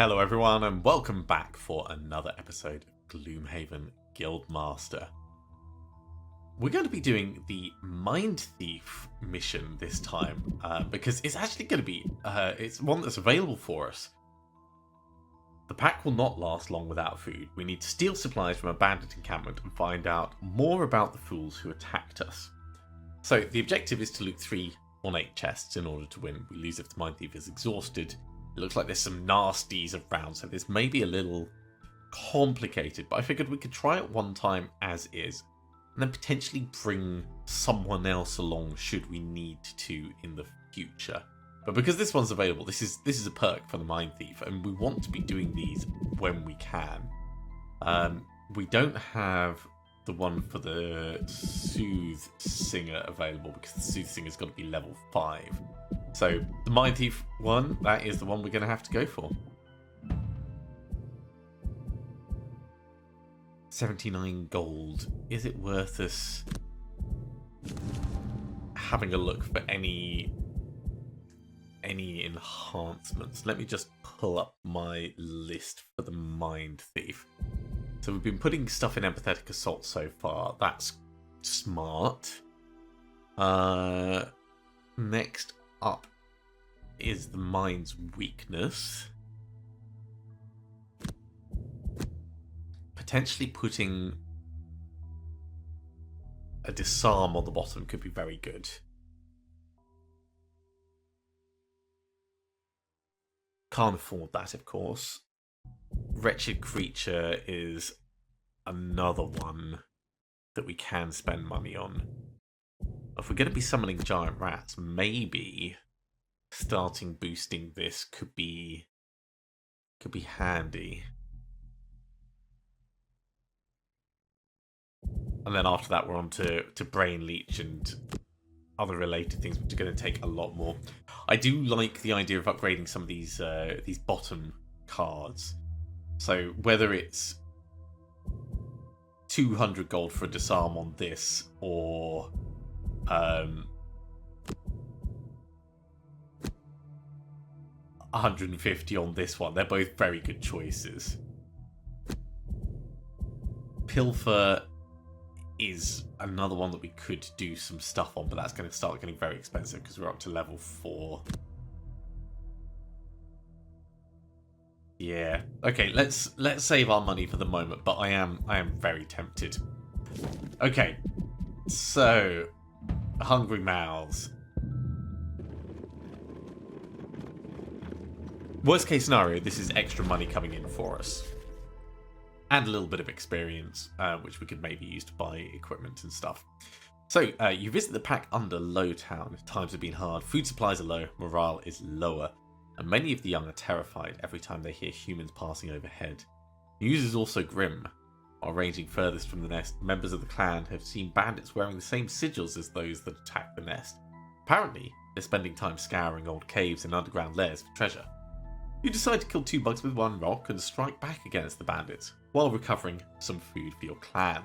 Hello everyone and welcome back for another episode of Gloomhaven Guildmaster. We're going to be doing the Mindthief mission this time because it's actually going to be it's one that's available for us. The pack will not last long without food. We need to steal supplies from a bandit encampment and find out more about the fools who attacked us. So the objective is to loot 3 ornate chests in order to win. We lose if the Mindthief is exhausted. It looks like there's some nasties around, so this may be a little complicated, but I figured we could try it one time as is, and then potentially bring someone else along should we need to in the future. But because this one's available, this is a perk for the Mindthief, and we want to be doing these when we can. We don't have the one for the Soothsinger available because the Soothinger's got to be level 5. So the Mindthief one, that is the one we're going to have to go for. 79 gold. Is it worth us having a look for any enhancements? Let me just pull up my list for the Mindthief. So we've been putting stuff in Empathetic Assault so far. That's smart. Next up is the mind's weakness. Potentially putting a disarm on the bottom could be very good. Can't afford that, of course. Wretched Creature is another one that we can spend money on. If we're going to be summoning giant rats, maybe starting boosting this could be handy. And then after that we're on to Brain Leech and other related things, which are going to take a lot more. I do like the idea of upgrading some of these bottom cards. So whether it's 200 gold for a disarm on this, or 150 on this one, they're both very good choices. Pilfer is another one that we could do some stuff on, but that's going to start getting very expensive because we're up to level 4. Yeah. Okay, let's save our money for the moment, but I am very tempted. Okay. So, hungry mouths. Worst case scenario, this is extra money coming in for us. And a little bit of experience, which we could maybe use to buy equipment and stuff. So, you visit the pack under Lowtown. Times have been hard, food supplies are low, morale is lower, and many of the young are terrified every time they hear humans passing overhead. News is also grim. While ranging furthest from the nest, members of the clan have seen bandits wearing the same sigils as those that attacked the nest. Apparently, they're spending time scouring old caves and underground lairs for treasure. You decide to kill 2 bugs with 1 rock and strike back against the bandits, while recovering some food for your clan.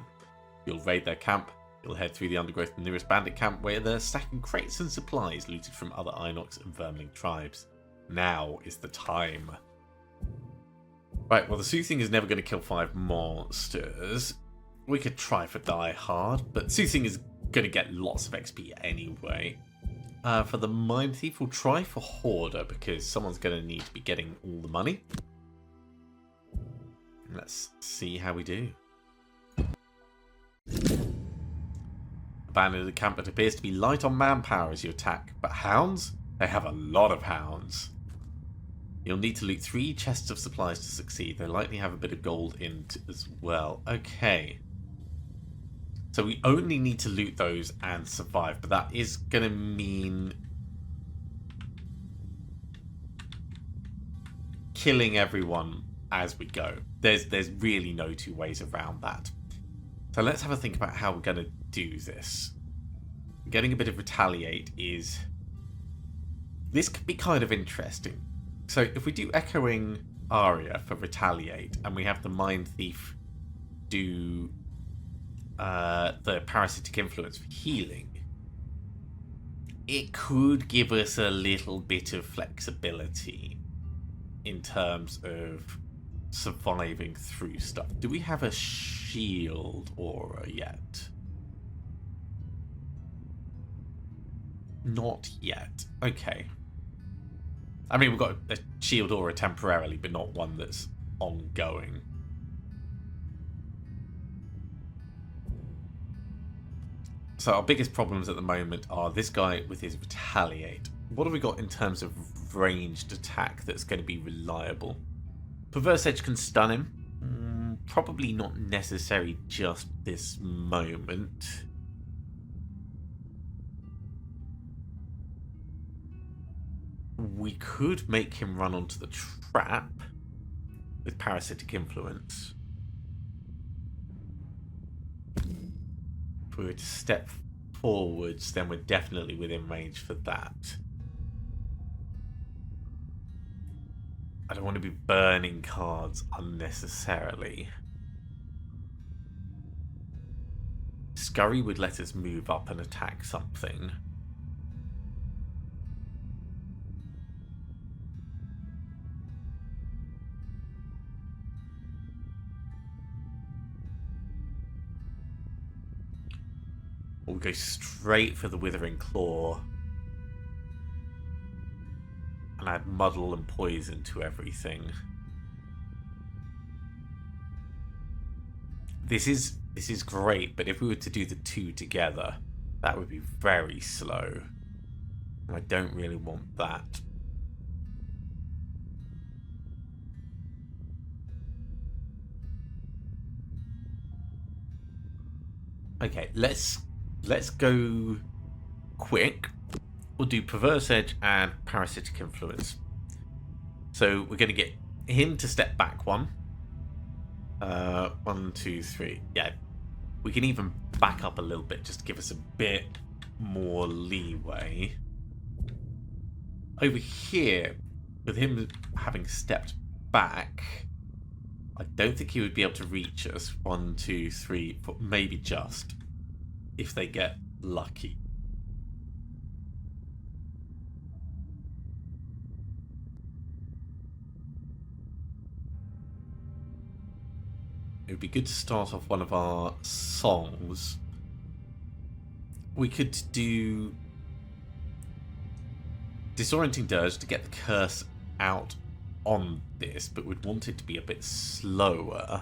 You'll raid their camp, you'll head through the undergrowth to the nearest bandit camp where they're stacking crates and supplies looted from other Inox and Vermling tribes. Now is the time. Right, well the Soothsinger is never going to kill 5 monsters. We could try for Die Hard, but Soothsinger is going to get lots of XP anyway. For the Mindthief, we'll try for Hoarder because someone's going to need to be getting all the money. Let's see how we do. Abandoned encampment appears to be light on manpower as you attack, but hounds? They have a lot of hounds. You'll need to loot 3 chests of supplies to succeed. They likely have a bit of gold in as well. Okay. So we only need to loot those and survive, but that is going to mean killing everyone as we go. There's really no 2 ways around that. So let's have a think about how we're going to do this. Getting a bit of retaliate is... This could be kind of interesting. So if we do Echoing Aria for retaliate, and we have the Mindthief do the parasitic influence for healing, it could give us a little bit of flexibility. in terms of surviving through stuff. Do we have a shield aura yet? Not yet. Okay. I mean, we've got a shield aura temporarily, but not one that's ongoing. So our biggest problems at the moment are this guy with his retaliate. What have we got in terms of ranged attack that's going to be reliable? Perverse Edge can stun him. Probably not necessary just this moment. We could make him run onto the trap with Parasitic Influence. If we were to step forwards, then we're definitely within range for that. I don't want to be burning cards unnecessarily. Scurry would let us move up and attack something. We'll go straight for the Withering Claw and add Muddle and Poison to everything. This is great, but if we were to do the two together, that would be very slow. And I don't really want that. Okay, let's go quick. We'll do Perverse Edge and Parasitic Influence. So we're going to get him to step back one. 1, 2, 3. Yeah, we can even back up a little bit just to give us a bit more leeway. Over here, with him having stepped back, I don't think he would be able to reach us. 1, 2, 3, 4, maybe just, if they get lucky. It would be good to start off one of our songs. We could do Disorienting Dirge to get the curse out on this, but we'd want it to be a bit slower.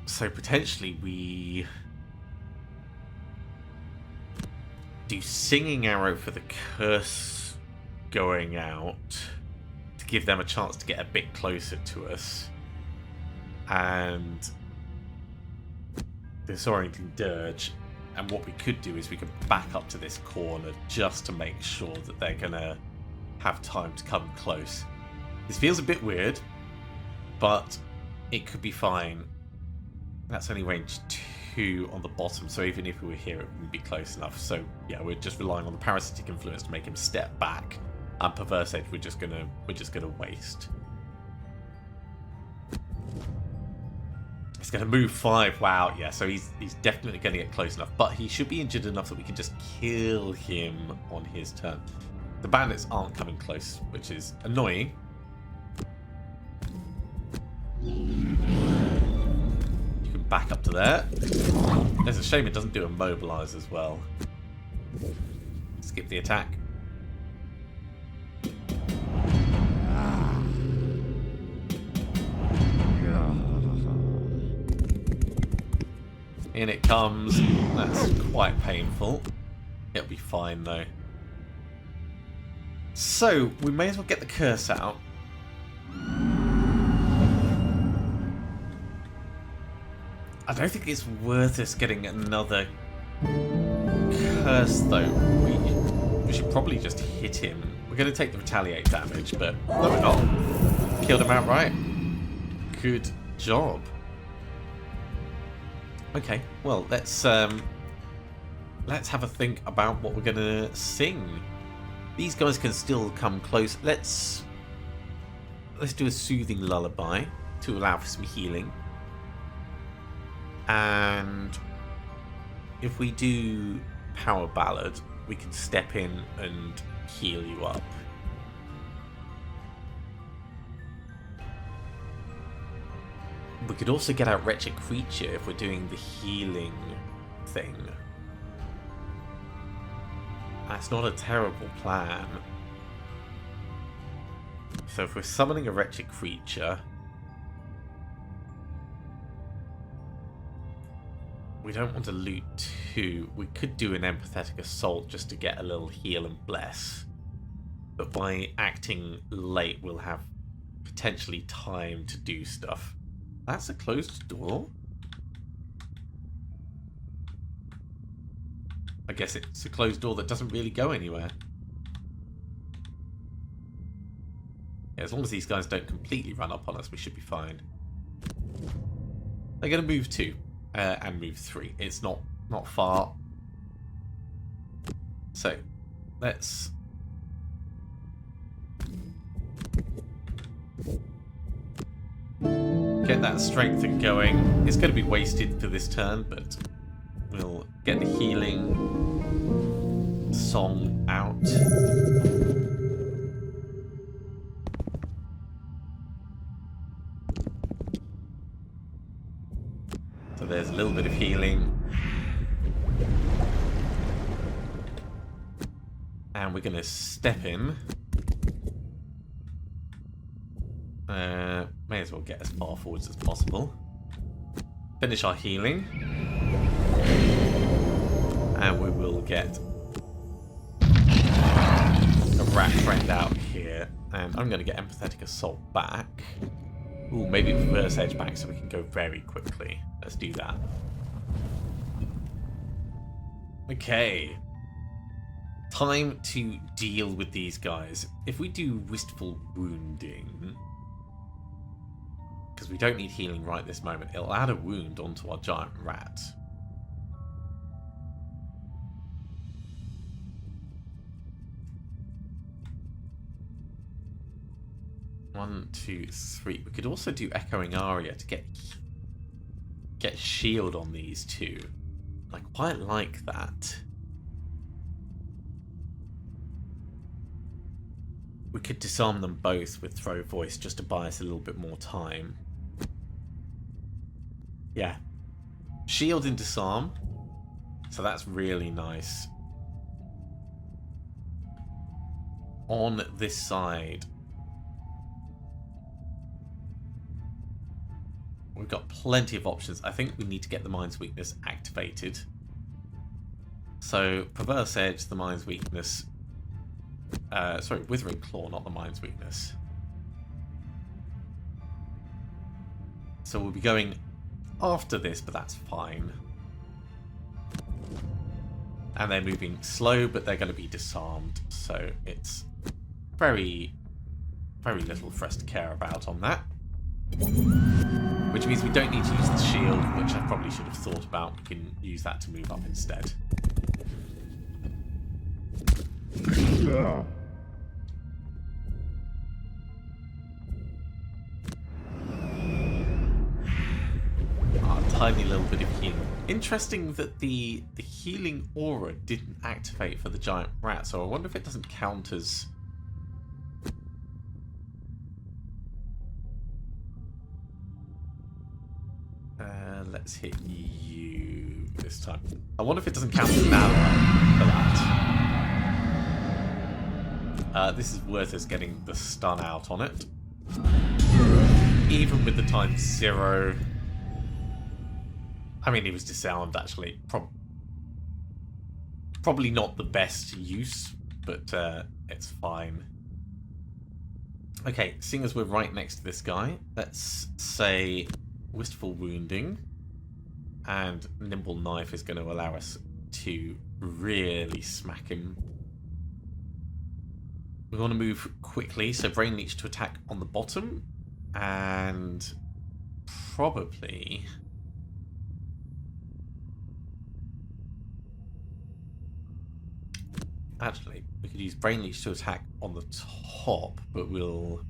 So potentially we do Singing Arrow for the curse going out to give them a chance to get a bit closer to us, and Disorienting Dirge. And what we could do is we could back up to this corner just to make sure that they're gonna have time to come close. This feels a bit weird, but it could be fine. That's only range 2 on the bottom, so even if we were here, it wouldn't be close enough. So yeah, we're just relying on the Parasitic Influence to make him step back, and Perverse Edge we're just gonna waste. He's gonna move 5. Wow, yeah. So he's definitely gonna get close enough, but he should be injured enough that we can just kill him on his turn. The bandits aren't coming close, which is annoying. Back up to there. It's a shame it doesn't do immobilize as well. Skip the attack. In it comes. That's quite painful. It'll be fine though. So we may as well get the curse out. I don't think it's worth us getting another curse, though. We should probably just hit him. We're going to take the retaliate damage, but no, we're not. Killed him outright. Good job. Okay, well, let's have a think about what we're going to sing. These guys can still come close. Let's do a soothing lullaby to allow for some healing. And if we do Power Ballad, we can step in and heal you up. We could also get out Wretched Creature if we're doing the healing thing. That's not a terrible plan. So if we're summoning a Wretched Creature, we don't want to loot too. We could do an Empathetic Assault just to get a little heal and bless. But by acting late, we'll have potentially time to do stuff. That's a closed door. I guess it's a closed door that doesn't really go anywhere. Yeah, as long as these guys don't completely run up on us, we should be fine. They're going to move 2 and move 3. It's not far. So, let's... get that strength going. It's going to be wasted for this turn, but we'll get the healing song out. So there's a little bit of healing. And we're going to step in. May as well get as far forwards as possible. Finish our healing. And we will get a rat friend out here. And I'm going to get Empathetic Assault back. Ooh, maybe Reverse Edge back so we can go very quickly. Let's do that. Okay. Time to deal with these guys. If we do Wistful Wounding... because we don't need healing right this moment. It'll add a wound onto our giant rat. One, two, three. We could also do Echoing Aria to get shield on these two. I quite like that. We could disarm them both with Throw Voice just to buy us a little bit more time. Yeah. Shield and disarm. So that's really nice. On this side, we've got plenty of options. I think we need to get the Mind's Weakness activated. So, Perverse Edge, the Mind's Weakness... sorry, Withering Claw, not the Mind's Weakness. So we'll be going after this, but that's fine. And they're moving slow, but they're going to be disarmed. So it's very, very little for us to care about on that. Which means we don't need to use the shield, which I probably should have thought about. We can use that to move up instead. Tiny little bit of healing. Interesting that the healing aura didn't activate for the giant rat, so I wonder if it doesn't count as... let's hit you this time. I wonder if it doesn't count as an ally for that. This is worth us getting the stun out on it. Even with the time 0. I mean, he was disarmed, actually. Probably not the best use, but it's fine. Okay, seeing as we're right next to this guy, let's say Wistful Wounding. And Nimble Knife is going to allow us to really smack him. We want to move quickly, so Brain Leech to attack on the bottom. And probably... actually, we could use Brain Leech to attack on the top, but we'll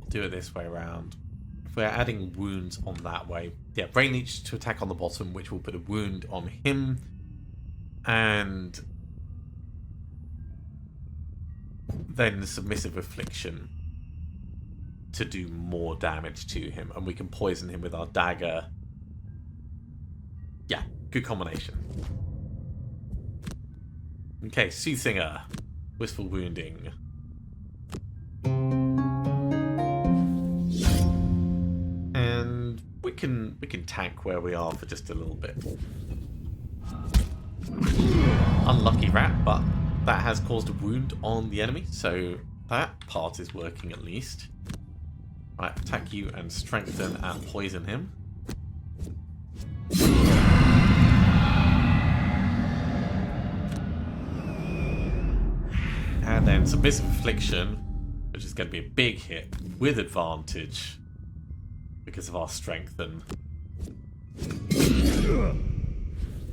do it this way around. if we're adding wounds on that way, yeah, Brain Leech to attack on the bottom, which will put a wound on him, and then Submissive Affliction to do more damage to him, and we can poison him with our dagger. Yeah, good combination. Okay, Soothsinger, Wistful Wounding. And we can tank where we are for just a little bit. Unlucky rat, but that has caused a wound on the enemy, so that part is working at least. Right, attack you and strengthen and poison him. And then Submissive Affliction, which is going to be a big hit with advantage because of our strengthen.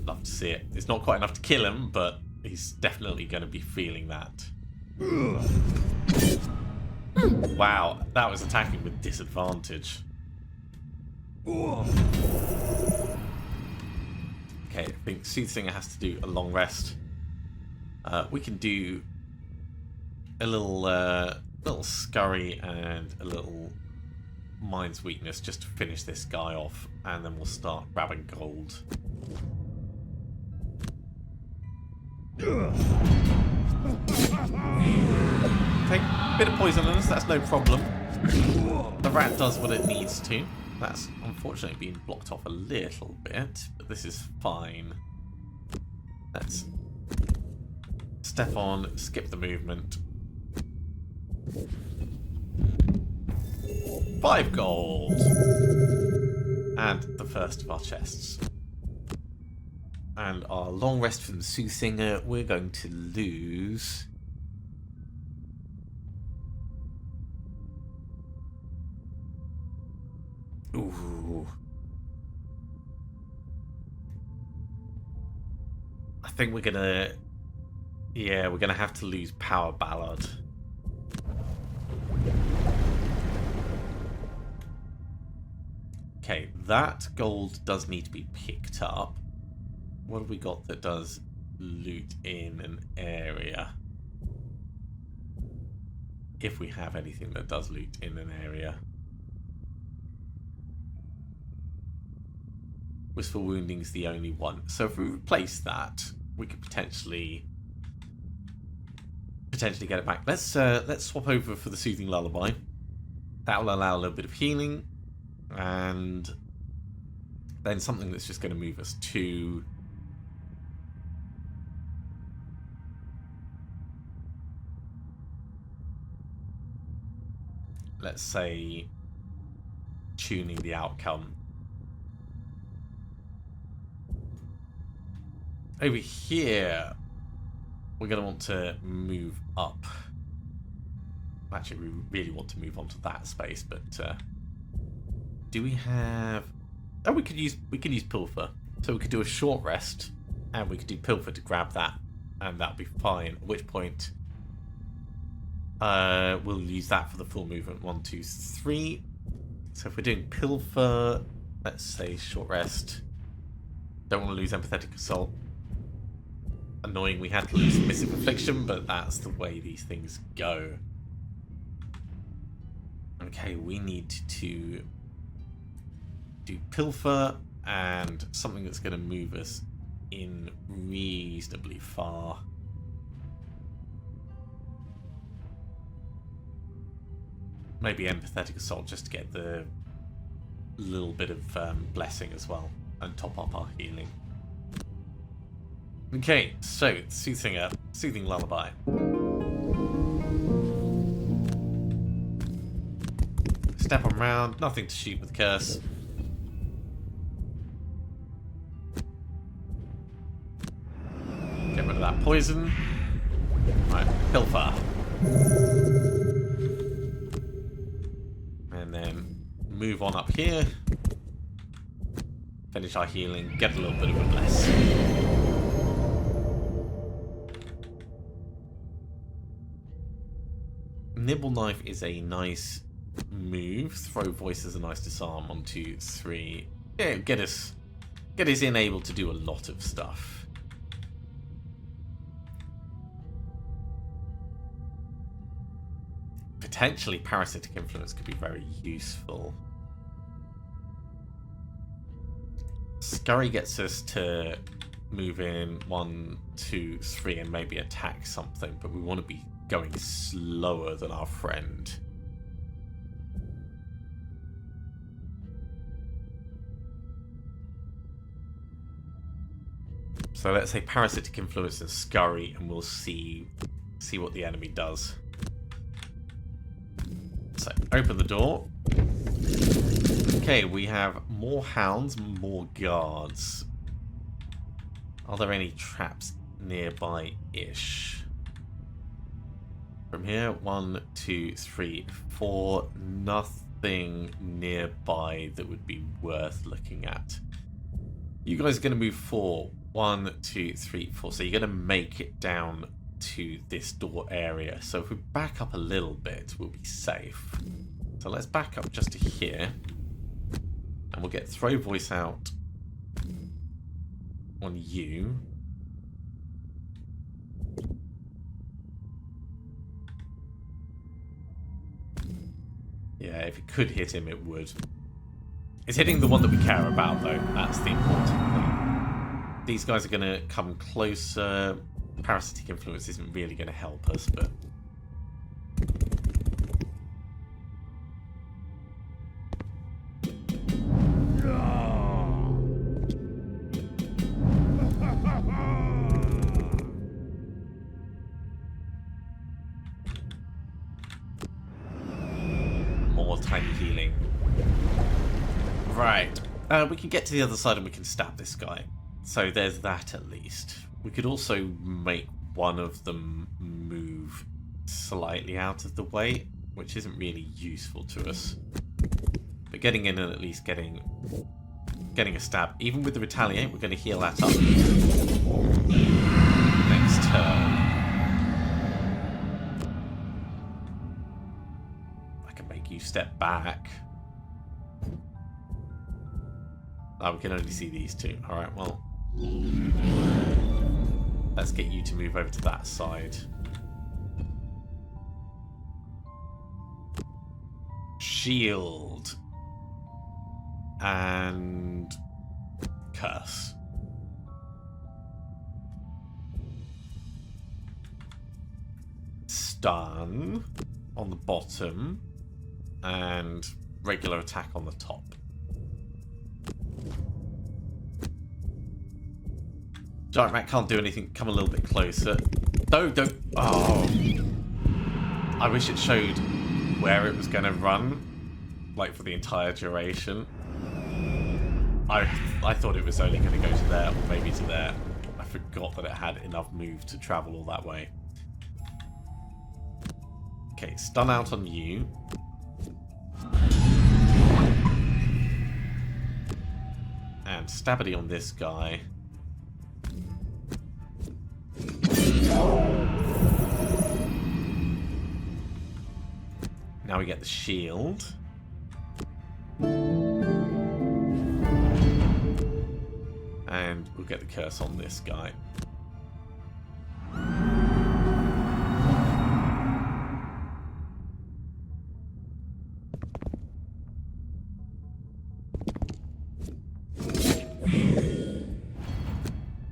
Love to see it. It's not quite enough to kill him, but he's definitely going to be feeling that. Wow, that was attacking with disadvantage. Okay, I think Soothsinger has to do a long rest. We can do a little scurry and a little Mind's Weakness just to finish this guy off, and then we'll start grabbing gold. Take a bit of poison on us, that's no problem. The rat does what it needs to. That's unfortunately been blocked off a little bit, but this is fine. Let's step on, skip the movement. 5 gold! And the first of our chests. And our long rest from Soothsinger, we're going to lose... Ooh. I think we're gonna... Yeah, we're gonna have to lose Power Ballad. Okay, that gold does need to be picked up. What have we got that does loot in an area? If we have anything that does loot in an area. Wistful Wounding is the only one. So if we replace that, we could potentially get it back. Let's swap over for the Soothing Lullaby. That will allow a little bit of healing, and then something that's just going to move us to... let's say tuning the outcome. Over here, we're going to want to move up. Actually, we really want to move on to that space, but do we have... Oh, we could use Pilfer. So we could do a short rest, and we could do Pilfer to grab that, and that'll be fine. At which point, we'll use that for the full movement. 1, 2, 3. So if we're doing Pilfer, let's say short rest. Don't want to lose Empathetic Assault. Annoying we had to lose Submissive Affliction, but that's the way these things go. Okay, we need to do Pilfer and something that's going to move us in reasonably far. Maybe Empathetic Assault just to get the little bit of blessing as well and top up our healing. Okay, so Soothsinger, Soothing Lullaby. Step around, nothing to shoot with Curse. Get rid of that poison. Right, Pilfer. And then move on up here. Finish our healing, get a little bit of a bless. Nibble Knife is a nice move. Throw voice as a nice disarm. 1, 2, 3. Yeah, get us in able to do a lot of stuff. Potentially parasitic influence could be very useful. Scurry gets us to move in 1, 2, 3 and maybe attack something, but we want to be going slower than our friend. So let's say parasitic influence and scurry, and we'll see what the enemy does. So open the door. Okay, we have more hounds, more guards. Are there any traps nearby-ish? From here, 1, 2, 3, 4. Nothing nearby that would be worth looking at. You guys are going to move 4. 1, 2, 3, 4. So you're going to make it down to this door area. So if we back up a little bit, we'll be safe. So let's back up just to here. And we'll get throw voice out on you. Yeah, if it could hit him, it would. It's hitting the one that we care about, though. That's the important thing. These guys are going to come closer. Parasitic influence isn't really going to help us, but... more tiny healing. Right. We can get to the other side and we can stab this guy. So there's that at least. We could also make one of them move slightly out of the way, which isn't really useful to us. But getting in and at least getting a stab, even with the retaliate, we're going to heal that up next turn. I can make you step back. Oh, we can only see these two. Alright, well. Let's get you to move over to that side. Shield. And curse. Stun on the bottom. And regular attack on the top. Giant Rat can't do anything. Come a little bit closer. Don't. Oh. I wish it showed where it was going to run, like for the entire duration. I thought it was only going to go to there, or maybe to there. I forgot that it had enough move to travel all that way. Okay, stun out on you. And stabity on this guy. Now we get the shield. And we'll get the curse on this guy.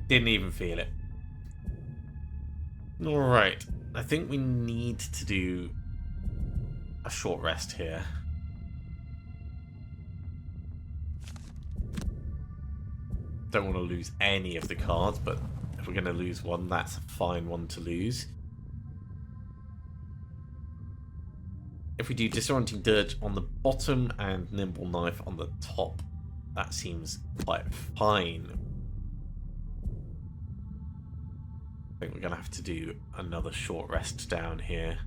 Didn't even feel it. Alright, I think we need to do a short rest here. Don't want to lose any of the cards, but if we're going to lose one, that's a fine one to lose. If we do Disorienting Dirge on the bottom and Nimble Knife on the top, that seems quite fine. I think we're going to have to do another short rest down here.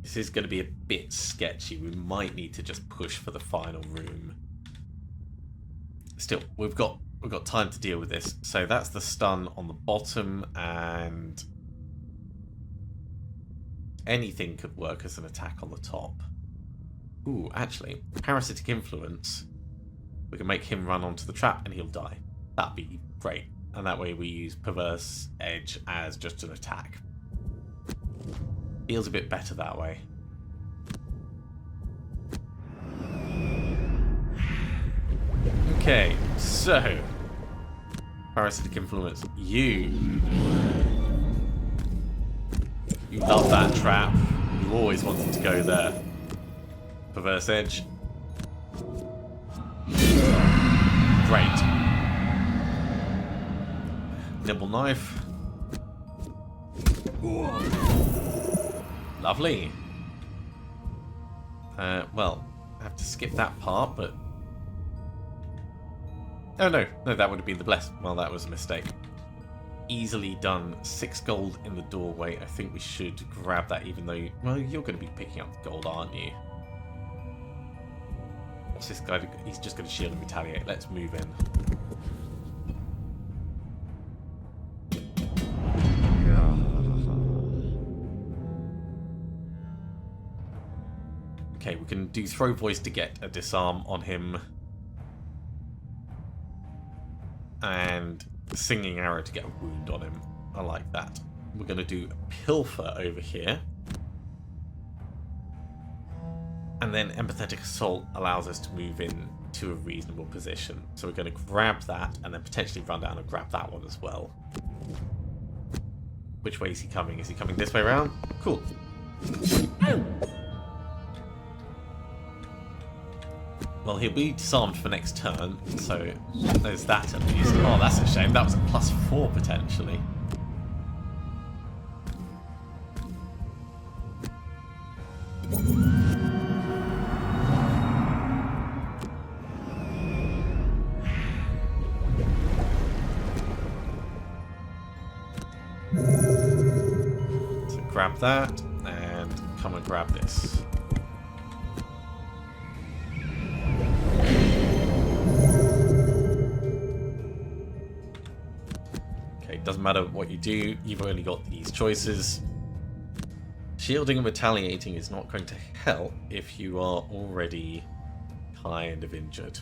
This is going to be a bit sketchy. We might need to just push for the final room. Still, we've got we've got time to deal with this. So that's the stun on the bottom, and anything could work as an attack on the top. Ooh, actually, parasitic influence. We can make him run onto the trap and he'll die. That'd be great. And that way we use perverse edge as just an attack. Feels a bit better that way. Okay, so parasitic influence. You love that trap. You always wanted to go there. Perverse edge. Great. Nimble knife. Lovely. Well, I have to skip that part, but... Oh no, that would have been the bless. Well, that was a mistake. Easily done. 6 gold in the doorway. I think we should grab that, even though... Well, you're going to be picking up the gold, aren't you? What's this guy? He's just going to shield and retaliate. Let's move in. Okay, we can do throw voice to get a disarm on him. And singing arrow to get a wound on him. I like that. We're going to do pilfer over here. And then empathetic assault allows us to move in to a reasonable position. So we're going to grab that and then potentially run down and grab that one as well. Which way is he coming? Is he coming this way around? Cool. Well, he'll be disarmed for next turn, so there's that at least. Oh, that's a shame. That was a +4 potentially. So grab that and come and grab this. Doesn't matter what you do, you've only got these choices. Shielding and retaliating is not going to help if you are already kind of injured.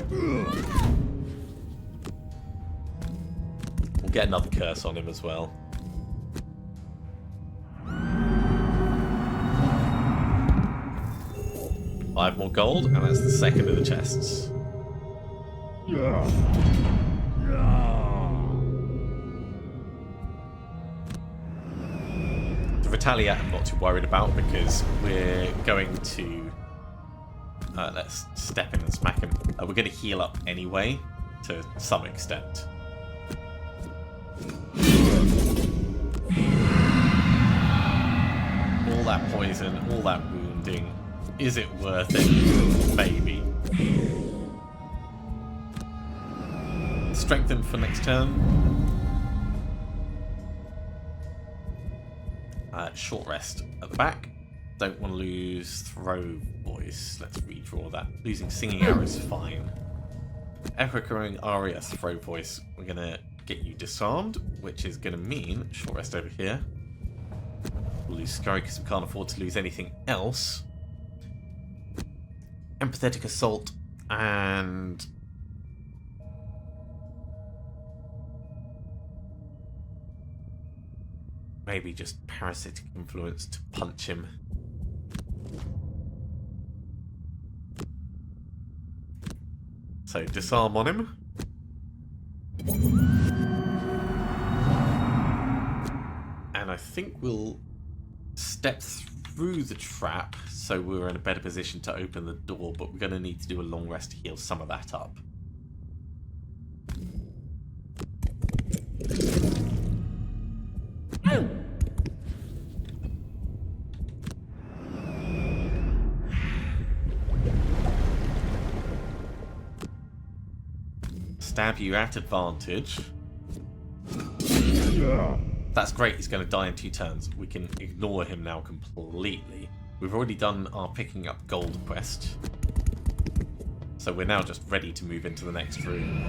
We'll get another curse on him as well. Five more gold, and that's the second of the chests. The retaliate I'm not too worried about because we're going to let's step in and smack him. We're going to heal up anyway to some extent. All that poison, all that wounding, is it worth it? Maybe. Strengthen for next turn. Short rest at the back. Don't want to lose throw voice. Let's redraw that. Losing singing arrow is fine. Echoing aria, throw voice. We're going to get you disarmed, which is going to mean short rest over here. We'll lose scurry because we can't afford to lose anything else. Empathetic assault and... maybe just parasitic influence to punch him. So disarm on him. And I think we'll step through the trap so we're in a better position to open the door, but we're going to need to do a long rest to heal some of that up. Stab you at advantage. That's great, he's going to die in 2 turns. We can ignore him now completely. We've already done our picking up gold quest. So we're now just ready to move into the next room.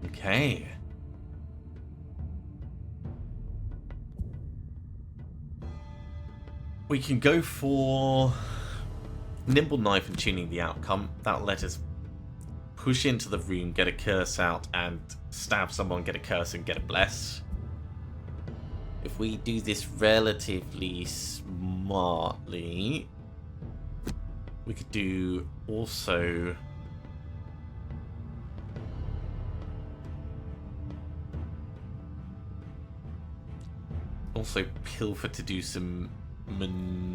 Okay. We can go for Nimble Knife and tuning the outcome. That'll let us push into the room, get a curse out, and stab someone, get a curse, and get a bless. If we do this relatively smartly, we could do also... Also Pilfer to do some maneuvering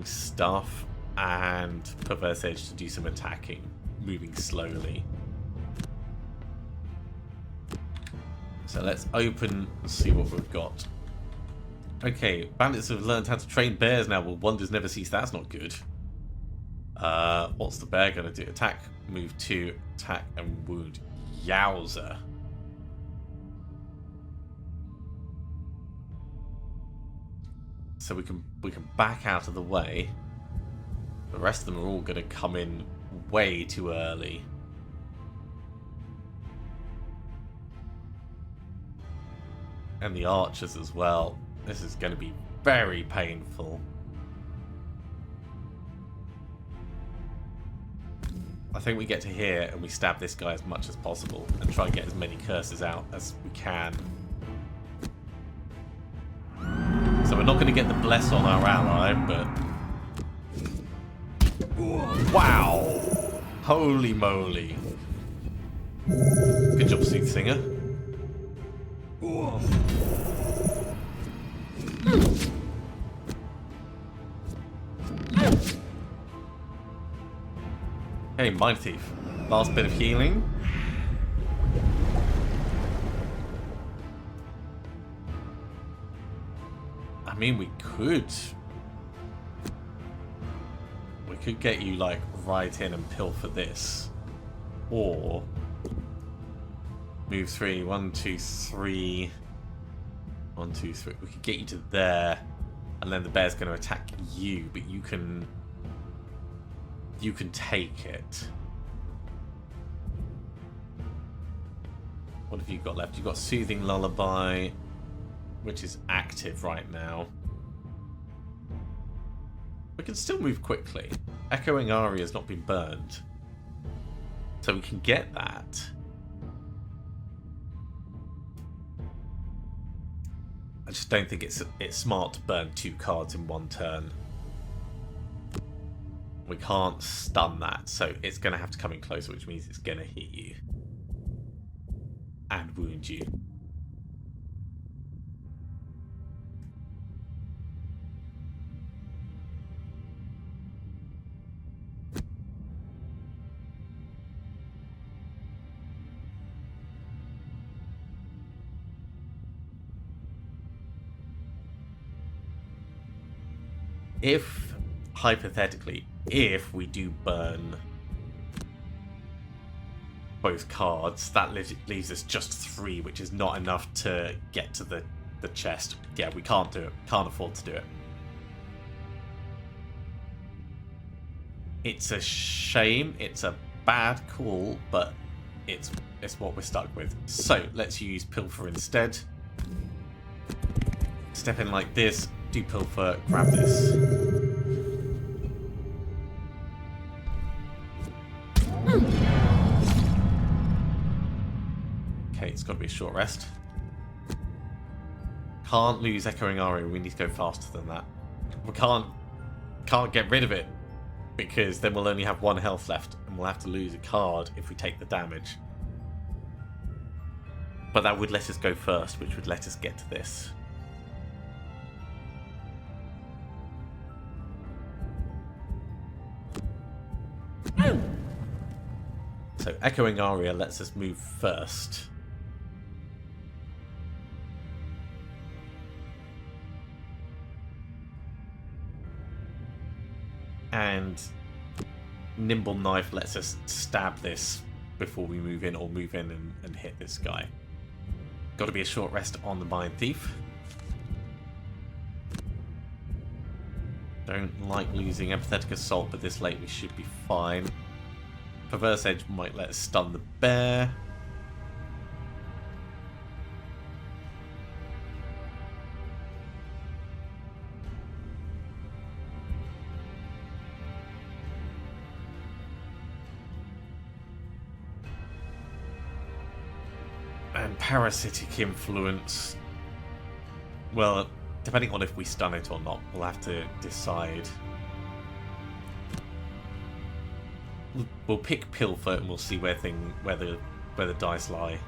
stuff, and Perverse Edge to do some attacking, moving slowly. So let's open and see what we've got. Okay, bandits have learned how to train bears now. Well, wonders never cease. That's not good. What's the bear going to do? Attack, move 2, attack and wound. Yowza. So we can back out of the way. The rest of them are all going to come in way too early. And the archers as well. This is going to be very painful. I think we get to here and we stab this guy as much as possible and try and get as many curses out as we can. So we're not going to get the bless on our ally, but... Wow! Holy moly. Good job, Soothsinger. Hey, Mindthief. Last bit of healing. I mean, we could get you, like, right in and pilfer this. Or move 3, 1, 2, 3. 1, 2, 3. We could get you to there, and then the bear's going to attack you, but you can take it. What have you got left? You've got Soothing Lullaby, which is active right now. We can still move quickly. Echoing Aria has not been burned, so we can get that. I just don't think it's smart to burn 2 cards in one turn. We can't stun that, so it's going to have to come in closer, which means it's going to hit you and wound you. If, hypothetically, if we do burn both cards, that leaves us just 3, which is not enough to get to the chest. Yeah, we can't do it. Can't afford to do it. It's a shame. It's a bad call, but it's what we're stuck with. So let's use Pilfer instead. Step in like this. Do Pilfer, grab this. Okay, it's got to be a short rest. Can't lose Echoing Aria. We need to go faster than that. We can't get rid of it, because then we'll only have 1 health left, and we'll have to lose a card if we take the damage. But that would let us go first, which would let us get to this. So Echoing Aria lets us move first. And Nimble Knife lets us stab this before we move in, or move in and hit this guy. Got to be a short rest on the Mindthief. Don't like losing Empathetic Assault, but this late we should be fine. Perverse Edge might let us stun the bear. And Parasitic Influence. Well, depending on if we stun it or not, we'll have to decide. We'll pick Pilfer and we'll see where the dice lie.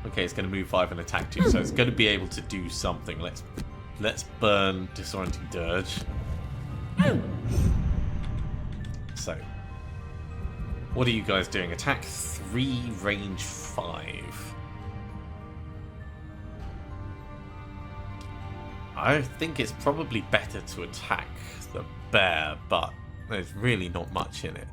Okay, it's going to move 5 and attack 2, so it's going to be able to do something. Let's burn Disorienting Dirge. So, what are you guys doing? Attack 3, range 5. I think it's probably better to attack the bear, but there's really not much in it.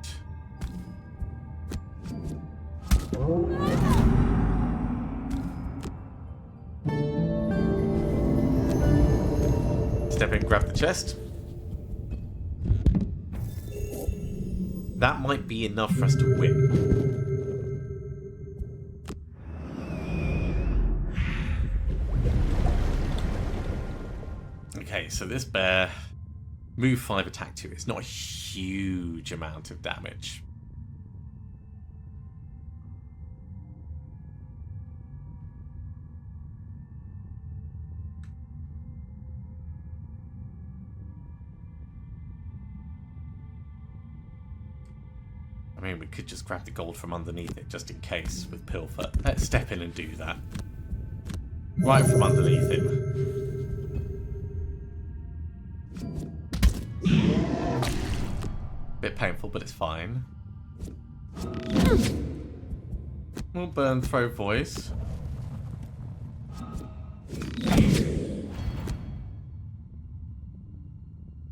Step in, grab the chest. That might be enough for us to win. Okay, so this bear, move 5, attack 2. It's not a huge amount of damage. I mean, we could just grab the gold from underneath it, just in case, with Pilfer. Let's step in and do that. Right from underneath him. Bit painful, but it's fine. We'll burn Throw Voice.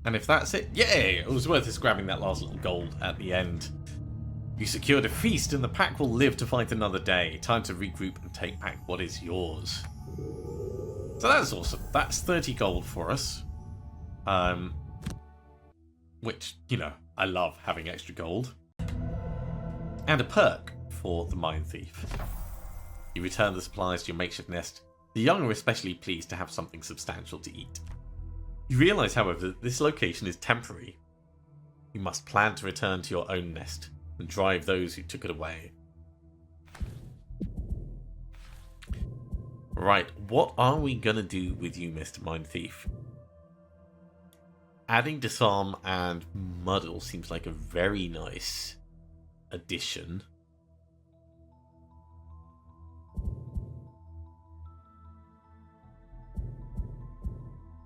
And if that's it, yay! It was worth us grabbing that last little gold at the end. You secured a feast and the pack will live to fight another day. Time to regroup and take back what is yours. So that's awesome. That's 30 gold for us. Which, you know, I love having extra gold. And a perk for the Mindthief. You return the supplies to your makeshift nest. The young are especially pleased to have something substantial to eat. You realise, however, that this location is temporary. You must plan to return to your own nest and drive those who took it away. Right, what are we gonna do with you, Mr. Mindthief? Adding Disarm and Muddle seems like a very nice addition.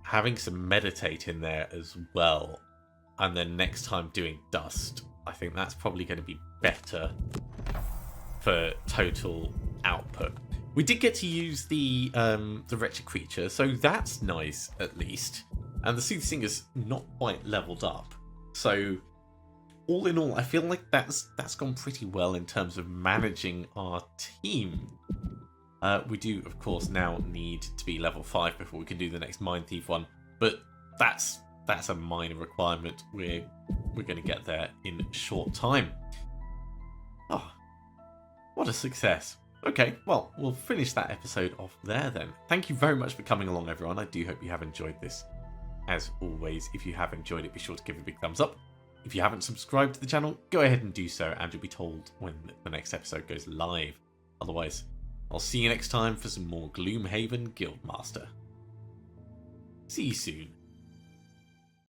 Having some Meditate in there as well, and then next time doing Dust, I think that's probably going to be better for total output. We did get to use the Wretched Creature, so that's nice at least. And the Soothsinger's not quite leveled up. So, all in all, I feel like that's gone pretty well in terms of managing our team. We do, of course, now need to be level 5 before we can do the next Mindthief one. But that's a minor requirement. We're going to get there in short time. Oh, what a success. Okay, well, we'll finish that episode off there then. Thank you very much for coming along, everyone. I do hope you have enjoyed this. As always, if you have enjoyed it, be sure to give it a big thumbs up. If you haven't subscribed to the channel, go ahead and do so, and you'll be told when the next episode goes live. Otherwise, I'll see you next time for some more Gloomhaven Guildmaster. See you soon.